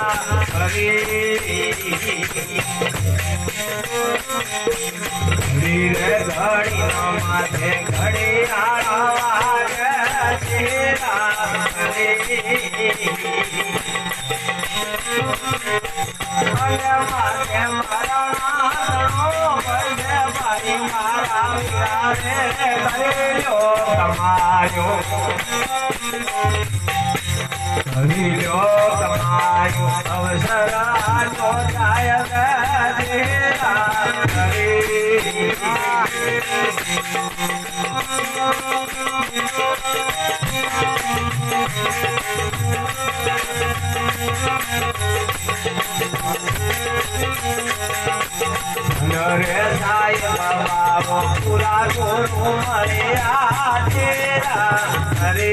ઘડી માથે ઘડી આળવાજ તેરા માથે મારા ભાઈ મારા વીરા તમારો તમારો અવસરાનો જાય રે સાય બાબા પૂરા ગુરુ મળ્યા તેરા હરે